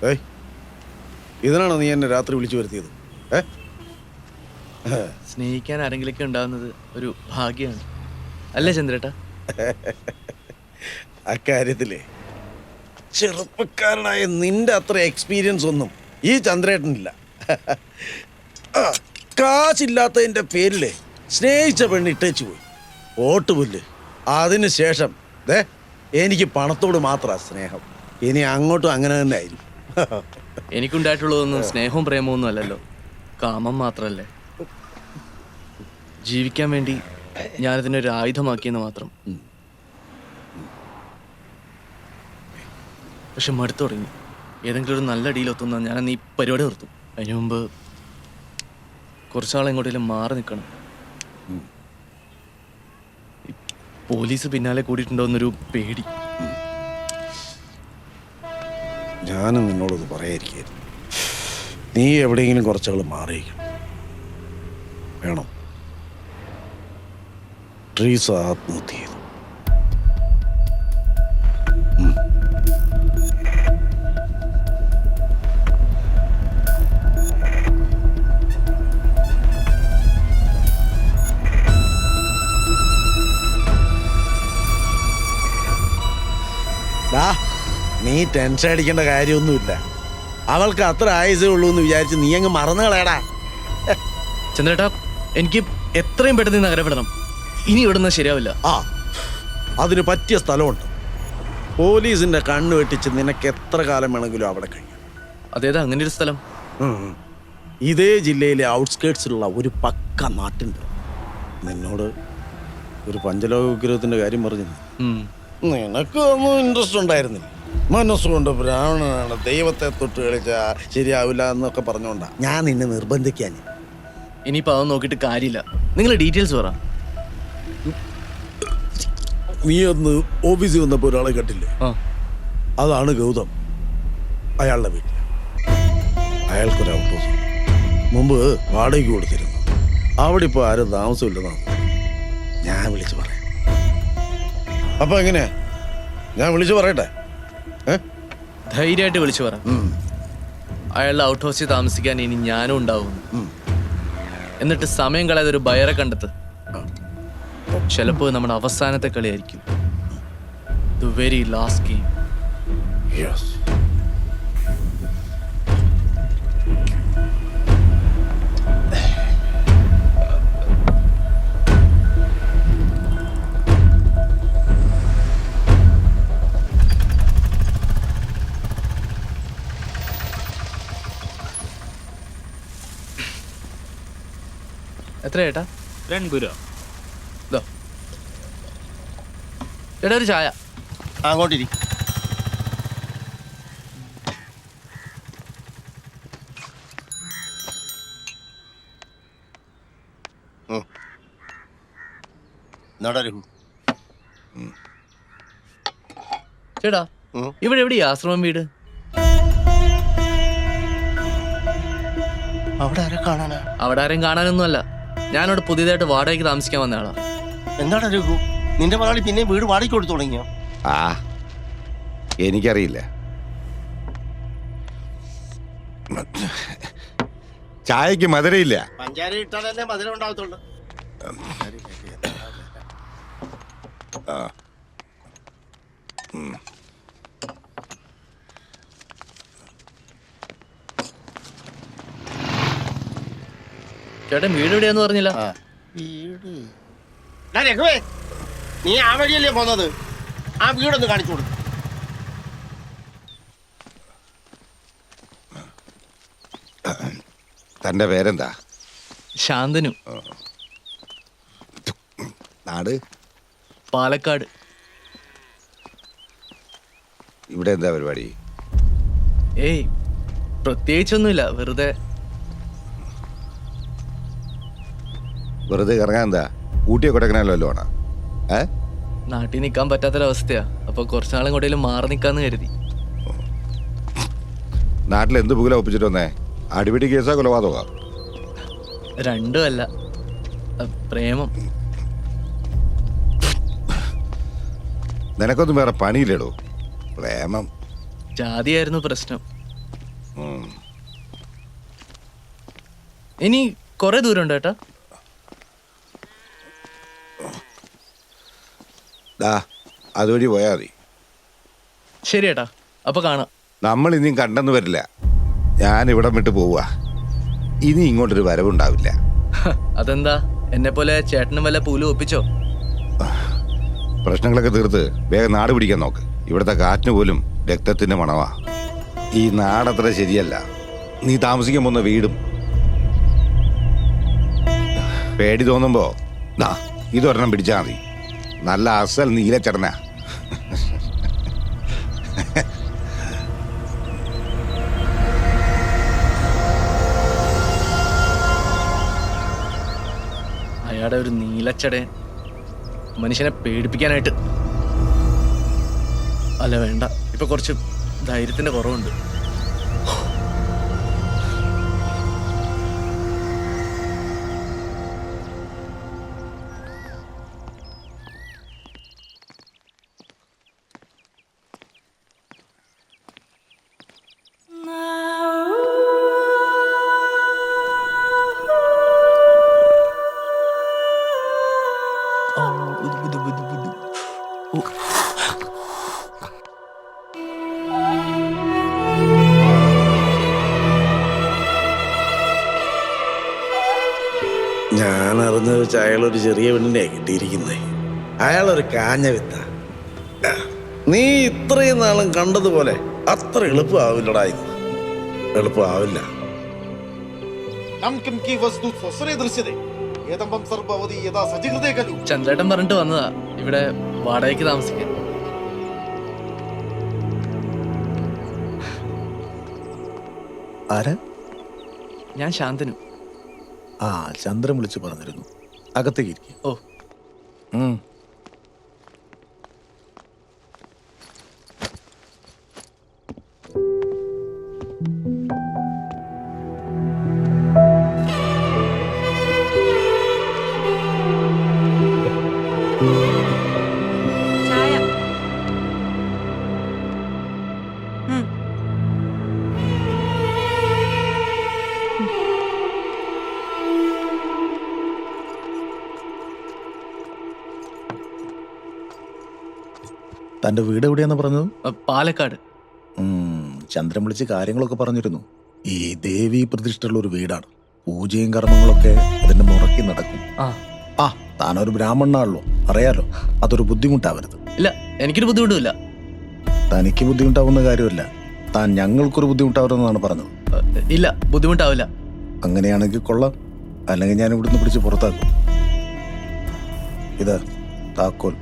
ഏയ്, ഇതിനാണോ നീ എന്നെ രാത്രി വിളിച്ചു വരുത്തിയത്? സ്നേഹിക്കാൻ ആരെങ്കിലൊക്കെ ഉണ്ടാകുന്നത് ഒരു ഭാഗ്യമാണ് അല്ലേ ചന്ദ്രേട്ടാ? അക്കാര്യത്തിലേ ചെറുപ്പക്കാരനായ നിന്റെ അത്ര എക്സ്പീരിയൻസ് ഒന്നും ഈ ചന്ദ്രേട്ടനില്ല. കാശില്ലാത്തതിൻ്റെ പേരില് സ്നേഹിച്ച പെണ്ണ് ഇട്ടേച്ചു പോയി ഓട്ടുപുല്ല്. അതിന് ശേഷം എനിക്ക് പണത്തോട് മാത്രമാണ് സ്നേഹം. ഇനി അങ്ങോട്ടും അങ്ങനെ തന്നെ ആയിരിക്കും. എനിക്കുണ്ടായിട്ടുള്ളതൊന്നും സ്നേഹവും പ്രേമവും ഒന്നും അല്ലല്ലോ, കാമം മാത്രല്ലേ. ജീവിക്കാൻ വേണ്ടി ഞാനതിനൊരു ആയുധമാക്കിയെന്ന് മാത്രം. പക്ഷെ മടുത്തു തുടങ്ങി. ഏതെങ്കിലും ഒരു നല്ല ഡീലൊത്തുന്ന ഞാനന്ന് ഈ പരിപാടി നിർത്തും. അതിനു മുമ്പ് കുറച്ചാൾ എങ്ങോട്ടെങ്കിലും മാറി നിൽക്കണം. പോലീസ് പിന്നാലെ കൂടിയിട്ടുണ്ടോ എന്നൊരു പേടി. ഞാനും നിന്നോടത് പറയാതിരിക്കായിരുന്നു. നീ എവിടെയെങ്കിലും കുറച്ചാൾ മാറിയിരിക്കണം. വേണം. ട്രീസ ആത്മഹത്യ ചെയ്തു. നീ ടെൻഷൻ അടിക്കേണ്ട കാര്യമൊന്നുമില്ല. അവൾക്ക് അത്ര ആയുസേ ഉള്ളൂ എന്ന് വിചാരിച്ച് നീ അങ്ങ് മറന്നു കളയടാ. ചന്ദ്രേട്ടാ, എനിക്ക് എത്രയും പെട്ടെന്ന് നഗരപ്പെടണം. ഇനി ഇവിടുന്ന് ശരിയാവില്ല. അതിന് പറ്റിയ സ്ഥലമുണ്ട്. പോലീസിന്റെ കണ്ണ് വെട്ടിച്ച് നിനക്ക് എത്ര കാലം വേണമെങ്കിലും അവിടെ കഴിയും. അതേതാ അങ്ങനെ ഒരു സ്ഥലം? ഇതേ ജില്ലയിലെ ഔട്ട്സ്കേർട്സിലുള്ള ഒരു പക്ക നാട്ടുണ്ട്. നിന്നോട് ഒരു പഞ്ചലോക വിഗ്രഹത്തിന്റെ കാര്യം പറഞ്ഞു. നിനക്ക് ഒന്നും ഇൻട്രസ്റ്റ് ഉണ്ടായിരുന്നില്ല. മനസ്സുകൊണ്ട് ബ്രാഹ്മണനാണ്, ദൈവത്തെ തൊട്ട് കളിച്ചാ ശരിയാവില്ല എന്നൊക്കെ പറഞ്ഞോണ്ടാ ഞാൻ നിന്നെ നിർബന്ധിക്കാൻ. ഇനിയിപ്പോൾ അതൊന്നും നോക്കിയിട്ട് കാര്യമില്ല. നിങ്ങൾ ഡീറ്റെയിൽസ് പറ. നീ ഒന്ന് ഓഫീസിൽ വന്നപ്പോൾ ഒരാളെ കണ്ടില്ലേ? അതാണ് ഗൗതം. അയാളുടെ വീട്ടിൽ അയാൾക്കൊരു ഔട്ട് ഹൗസ് മുമ്പ് വാടകയ്ക്ക് കൊടുത്തിരുന്നു. അവിടെ ഇപ്പോൾ ആരും താമസമില്ലെന്നാണ് ഞാൻ വിളിച്ചു പറയാം. അപ്പൊ എങ്ങനെയാ? ഞാൻ വിളിച്ചു പറയട്ടെ? ധൈര്യമായിട്ട് വിളിച്ചു പറ. അയാളുടെ ഔട്ട് ഹൗസിൽ താമസിക്കാൻ ഇനി ഞാനും ഉണ്ടാവും. എന്നിട്ട് സമയം കളയാതെ ഒരു ബയറെ കണ്ടെത്ത്. ചിലപ്പോൾ നമ്മുടെ അവസാനത്തെ കളിയായിരിക്കും. The very last game. എത്ര ചേട്ടാ? 2 രൂപ. ചേട്ടാ ഒരു ചായ. അങ്ങോട്ടിരി. ചേട്ടാ, ഇവിടെ എവിടെയാ ആശ്രമം വീട്? അവിടെ ആരെയും കാണാനൊന്നും അല്ല. ഞാനവിടെ പുതിയതായിട്ട് വാടകയ്ക്ക് താമസിക്കാൻ വന്ന ആളാ. എന്താടാ രഘു, നിന്റെ മലയാളി പിന്നെ വീട് വാടകയ്ക്ക് കൊടുത്തു തുടങ്ങിയോ? എനിക്കറിയില്ല. ചായക്ക് മധുരയില്ല. പഞ്ചാര ഇട്ടാലല്ലേ മധുരം ഉണ്ടാവത്തുള്ളൂ. ചേട്ടൻ വീട് എവിടെയാന്ന് പറഞ്ഞില്ല. രഘുവേ, നീ ആ വഴിയല്ലേ പോന്നത്? ആ വീടൊന്ന് കാണിച്ചു കൊടുക്കും. തന്റെ പേരെന്താ? ശാന്തനു. നാട്? പാലക്കാട്. ഇവിടെ എന്താ പരിപാടി? ഏയ്, പ്രത്യേകിച്ചൊന്നുമില്ല. വെറുതെ കറങ്ങാൻ. എന്താ ഊട്ടിയെ കൊടക്കനാലോ വല്ലോ ആണോ? നാട്ടിൽ നിൽക്കാൻ പറ്റാത്തൊരവസ്ഥയാ. അപ്പൊ കുറച്ചാളും കൂടെയും മാറി നിൽക്കാന്ന് കരുതി. നാട്ടിൽ എന്ത് പുകല ഒപ്പിച്ചിട്ട് വന്നേ? അടിപിടി കേസാ കൊലപാതക? രണ്ടും അല്ല, പ്രേമം. നിനക്കൊന്നും വേറെ പണിയില്ലേടോ? പ്രേമം ജാതിയായിരുന്നു പ്രശ്നം. ഇനി കുറെ ദൂരം ഉണ്ട് ഏട്ടാ. ദാ അതുവഴി പോയാൽ മതി. ശരി ഏട്ടാ, അപ്പൊ കാണാം. നമ്മൾ ഇനിയും കണ്ടെന്ന് വരില്ല. ഞാൻ ഇവിടം വിട്ട് പോവുക. ഇനി ഇങ്ങോട്ടൊരു വരവുണ്ടാവില്ല. അതെന്താ, എന്നെ പോലെ ചേട്ടനും വല്ല പൂലും ഒപ്പിച്ചോ? പ്രശ്നങ്ങളൊക്കെ തീർത്ത് വേഗം നാട് പിടിക്കാൻ നോക്ക്. ഇവിടുത്തെ കാറ്റിന് പോലും രക്തത്തിന്റെ മണവാ. ഈ നാടത്ര ശരിയല്ല. നീ താമസിക്കാൻ പോകുന്ന വീടും. പേടി തോന്നുമ്പോ ദാ ഇതൊരെണ്ണം പിടിച്ചാൽ മതി. നല്ല അസൽ നീലച്ചടന. അയാളുടെ ഒരു നീലച്ചടയൻ മനുഷ്യനെ പേടിപ്പിക്കാനായിട്ട്. അല്ല വേണ്ട, ഇപ്പൊ കുറച്ച് ധൈര്യത്തിന്റെ കുറവുണ്ട്. ഞാൻ അറിഞ്ഞത് വെച്ച് അയാളൊരു ചെറിയ പെണ്ണിനെ കിട്ടിയിരിക്കുന്നേ. അയാളൊരു കാഞ്ഞ വിത്ത. നീ ഇത്രയും നാളും കണ്ടതുപോലെ അത്ര എളുപ്പമാവില്ലടാ. ഇത് എളുപ്പമാവില്ല. ചന്ദ്രേട്ടൻ പറഞ്ഞിട്ട് വന്നതാ ഇവിടെ വാടകയ്ക്ക് താമസിക്കാൻ. ആരാ? ഞാൻ ശാന്തനു. ആ, ചന്ദ്രൻ വിളിച്ച് പറഞ്ഞിരുന്നു. അകത്തേക്ക് ഇരിക്കും. ഓ, ചായ. തൻ്റെ വീട് എവിടെയാന്ന് പറഞ്ഞത്? പാലക്കാട്. ചന്ദ്രൻ വിളിച്ച് കാര്യങ്ങളൊക്കെ പറഞ്ഞിരുന്നു. ഈ ദേവി പ്രതിഷ്ഠയുള്ള ഒരു വീടാണ്. പൂജയും കർമ്മങ്ങളൊക്കെ അതിന്റെ മുറക്കി നടക്കും. ആ, താനൊരു ബ്രാഹ്മണനാണല്ലോ, അറിയാലോ. അതൊരു ബുദ്ധിമുട്ടാവരുത്. ഇല്ല, എനിക്കൊരു ബുദ്ധിമുട്ടുമില്ല. തനിക്ക് ബുദ്ധിമുട്ടാവുന്ന കാര്യമല്ല, താൻ ഞങ്ങൾക്കൊരു ബുദ്ധിമുട്ടാവരുതെന്നാണ് പറഞ്ഞത്. ഇല്ല, ബുദ്ധിമുട്ടാവില്ല. അങ്ങനെയാണെങ്കിൽ കൊള്ളാം. അല്ലെങ്കിൽ ഞാൻ ഇവിടുന്ന് പിടിച്ച് പുറത്താക്കും. ഇത് താക്കോൽ.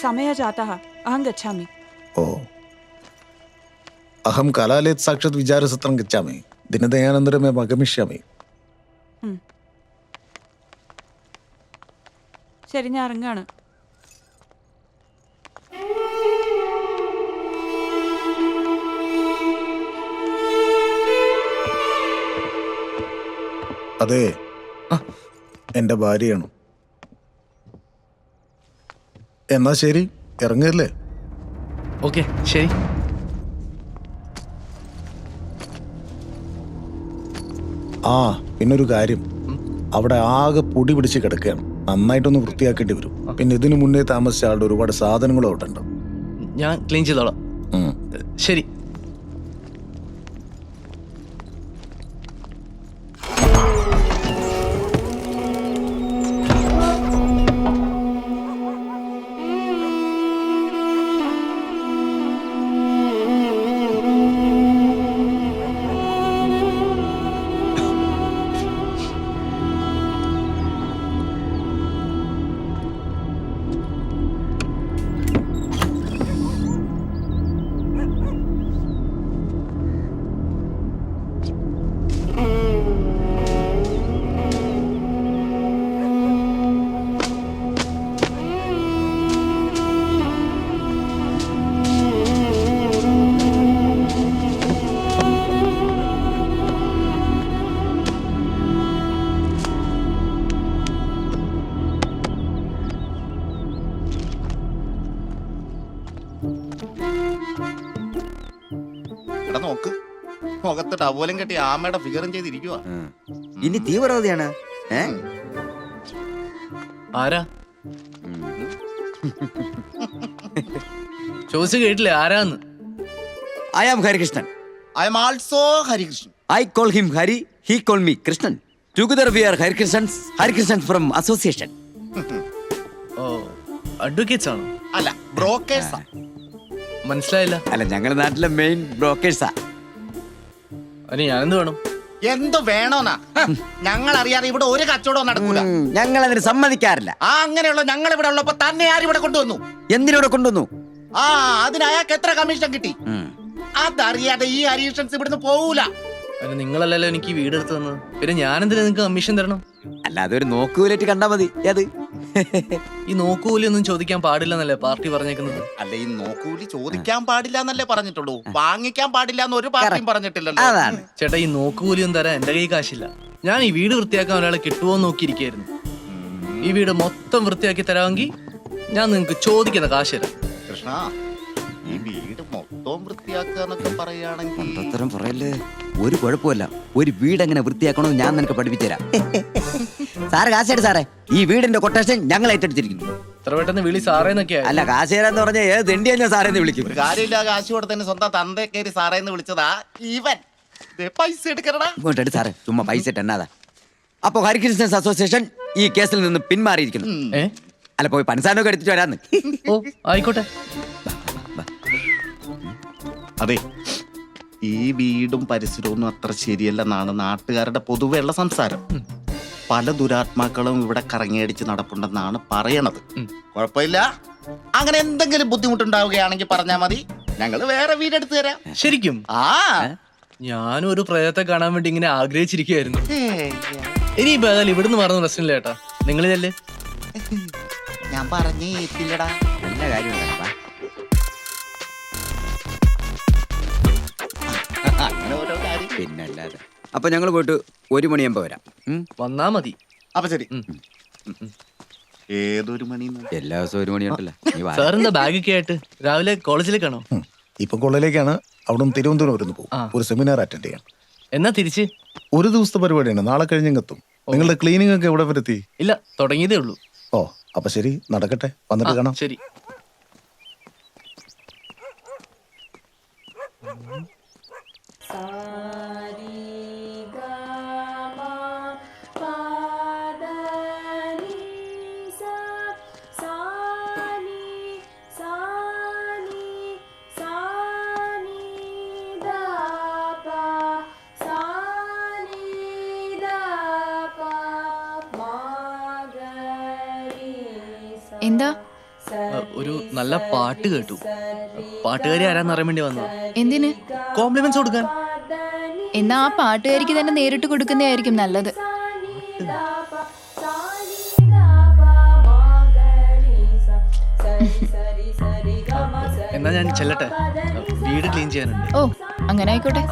समय जाता है, अहं गच्छामि. ഓ, അഹം കലാലയത് സാക്ഷാത് വിചാരസത്രം ഗച്ഛാമി ദിനദയാനന്തരമേ മഗമിഷ്യാമി. ശരി, ഞാൻ ഇറങ്ങാണ്. അതെ, എൻ്റെ ഭാര്യയാണ്. എന്നാ ശരി, ഇറങ്ങല്ലേ? ഓക്കെ, ശരി. ആ, പിന്നൊരു കാര്യം, അവിടെ ആകെ പൊടി പിടിച്ച് കിടക്കുകയാണ്. നന്നായിട്ടൊന്ന് വൃത്തിയാക്കേണ്ടി വരും. പിന്നെ ഇതിനു മുന്നേ താമസിച്ച ആളുടെ ഒരുപാട് സാധനങ്ങളും അവിടെ ഉണ്ട്. ഞാൻ ക്ലീൻ ചെയ്തോളാം. ശരി. ഇവിടെ നോക്ക്, മുഖത്ത് ടവലും കെട്ടി ആമയുടെ ഫിഗറും ചെയ്തിരിക്കുക. ഇനി തീവ്രവാദിയാണ്. ആരാ ചോദിച്ചു കേട്ടില്ലേ ആരാന്ന്? I am Harikrishnan. I am also Harikrishnan. I call him Hari, he call me Krishnan. Together we are Harikrishnan from association. ഓ, അഡ്വക്കേറ്റ്സ് ആണോ? അല്ല, ബ്രോക്കേഴ്സാ. മനസ്സിലായില്ല. അല്ല, ഞങ്ങളുടെ നാട്ടിലെ മെയിൻ ബ്രോക്കേഴ്സാ. അതിന് ഞാനെന്ത് വേണം? എന്ത് വേണോന്നാ? ഞങ്ങൾ അറിയാതെ ഇവിടെ ഒരു കച്ചവടവും നടക്കൂല. ഞങ്ങൾ അതിന് സമ്മതിക്കാറില്ല. അങ്ങനെയുള്ള ഞങ്ങൾ ഇവിടെ ഉള്ളപ്പോ തന്നെ ആരിവിടെ കൊണ്ടുവന്നു? എന്തിനൂടെ കൊണ്ടുവന്നു? അതിന് അയാൾക്ക് എത്ര കമ്മീഷൻ കിട്ടി? അതറിയാതെ ഈ ഹരീഷൻസ് ഇവിടുന്ന് പോകൂല. അതിന് നിങ്ങളല്ലല്ലോ എനിക്ക് ഈ വീട് എടുത്തു തന്നത്. പിന്നെ ഞാനെന്തിനാ നിങ്ങൾക്ക് കമ്മീഷൻ തരണം? അല്ല, അതൊരു നോക്കുകൂലായിട്ട് കണ്ടാ മതി. അത് ഈ നോക്കൂലി ഒന്നും ചോദിക്കാൻ പാടില്ലെന്നല്ലേ പാർട്ടി പറഞ്ഞേക്കുന്നത്? അല്ല, ഈ നോക്കൂലി ചോദിക്കാൻ പാടില്ല എന്നല്ലേ പറഞ്ഞിട്ടുള്ളൂ, വാങ്ങിക്കാൻ പാടില്ല എന്ന് ഒരു പാർട്ടിയും പറഞ്ഞിട്ടില്ലല്ലോ. അതാണ്. ചേട്ടാ, ഈ നോക്കുകൂലിയും തരാൻ എന്റെ കൈ കാശില്ല. ഞാൻ ഈ വീട് വൃത്തിയാക്കാൻ ഒരാളെ കിട്ടുമോ എന്ന് നോക്കിയിരിക്കായിരുന്നു. ഈ വീട് മൊത്തം വൃത്തിയാക്കി തരാമെങ്കിൽ ഞാൻ നിങ്ങൾക്ക് ചോദിക്കുന്ന കാശ് തരാം. കൃഷ്ണ, ഈ വീട് മൊത്തം വൃത്തിയാക്കുക എന്നൊക്കെ പറയുകയാണെങ്കിൽ അത്തരം പറയല്ലേ. ഒരു കുഴപ്പമില്ല. ഒരു വീട് എങ്ങനെ വൃത്തിയാക്കണമെന്ന് ഞാൻ നിനക്ക് പഠിപ്പിച്ചുതരാം. സാറ് കാശേട് സാറേ, ഈ വീടിന്റെ കൊട്ടേഷൻ ഞങ്ങൾ ഏറ്റെടുത്തിരിക്കുന്നു. ഇത്ര പെട്ടെന്ന് വിളി സാറേന്നൊക്കെയാ. അല്ല, കാശേരാന്ന് പറഞ്ഞാൽ ഏത് തെണ്ടി ഞാൻ സാറേന്ന് വിളിക്കും. ഒരു കാര്യമില്ല, കാശ് കൊടുത്തതിന് സ്വന്തം തന്റെ കയറി സാറേന്ന് വിളിച്ചതാ ഇവൻ. പൈസ എടുക്കണടാ. ഇങ്ങോട്ടെടുത്ത് സാറേ, ചുമ്മാ പൈസ ഇട്ടെന്നാതാ. അപ്പൊ ഹരികൃഷ്ണൻസ് അസോസിയേഷൻ ഈ കേസിൽ നിന്ന് പിന്മാറിയിരിക്കുന്നു. അല്ല, പോയി പൻസാനൊക്കെ എടുത്തിട്ട് വരാന്ന്. ഓ, ആയിക്കോട്ടെ. അതെ, ഈ വീടും പരിസരവും അത്ര ശരിയല്ലെന്നാണ് നാട്ടുകാരുടെ പൊതുവെയുള്ള സംസാരം. പല ദുരാത്മാക്കളും ഇവിടെ കറങ്ങിയടിച്ച് നടപ്പുണ്ടെന്നാണ് പറയണത്. കുഴപ്പമില്ല, അങ്ങനെ എന്തെങ്കിലും ബുദ്ധിമുട്ടുണ്ടാവുകയാണെങ്കിൽ പറഞ്ഞാൽ മതി, ഞങ്ങൾ വേറെ വീടെടുത്ത് തരാം. ശരിക്കും? ഞാനും ഒരു പ്രേതത്തെ കാണാൻ വേണ്ടി ഇങ്ങനെ ആഗ്രഹിച്ചിരിക്കുകയായിരുന്നു. ഇനിയിപ്പോ ഏതായാലും ഇവിടുന്ന് മറന്ന പ്രശ്നമില്ല ചേട്ടാ, നിങ്ങളിതല്ലേ. ഞാൻ പറഞ്ഞേ ഏറ്റില്ലടാ. നല്ല കാര്യമുണ്ടപ്പാ. അങ്ങനെ ഓരോ കാര്യം. പിന്നല്ലാതെ. അപ്പൊ ഞങ്ങൾ പോയിട്ട് 1 മണിയാകുമ്പോ വരാം. വന്നാ മതി. അപ്പൊ ശരി. ഏതൊരു മണി? എല്ലാ ദിവസവും 1 മണിയുണ്ടല്ലോ. സാർ എന്താ ബാഗൊക്കെ ആയിട്ട് രാവിലെ കോളേജിലേക്കാണോ? ഇപ്പൊ കോളേജിലേക്കാണ്. അവിടെ നിന്ന് തിരുവനന്തപുരം വരുന്നു പോകും. ഒരു സെമിനാർ അറ്റൻഡ് ചെയ്യാൻ. എന്നാ തിരിച്ച്? ഒരു ദിവസത്തെ പരിപാടിയാണ്. നാളെ കഴിഞ്ഞെത്തും. നിങ്ങളുടെ ക്ലീനിങ് ഒക്കെ എവിടെ വരെത്തി? ഇല്ല, തുടങ്ങിയതേ ഉള്ളൂ. ഓ, അപ്പൊ ശരി, നടക്കട്ടെ. വന്നിട്ട് കാണാം. ശരി. എന്താ? ഒരു നല്ല പാട്ട് കേട്ടു. പാട്ടുകാരി ആരാന്ന് അറിയാൻ വേണ്ടി വന്നത്. എന്തിന്? കോംപ്ലിമെന്റ്സ് കൊടുക്കാൻ. എന്നാ ആ പാട്ടുകാരിക്ക് തന്നെ നേരിട്ട് കൊടുക്കുന്നതായിരിക്കും നല്ലത്. എന്നാ ഞാൻ ചെല്ലട്ടെ, വീട് ക്ലീൻ ചെയ്യാനുണ്ട്. ഓ, അങ്ങനെ ആയിക്കോട്ടെ.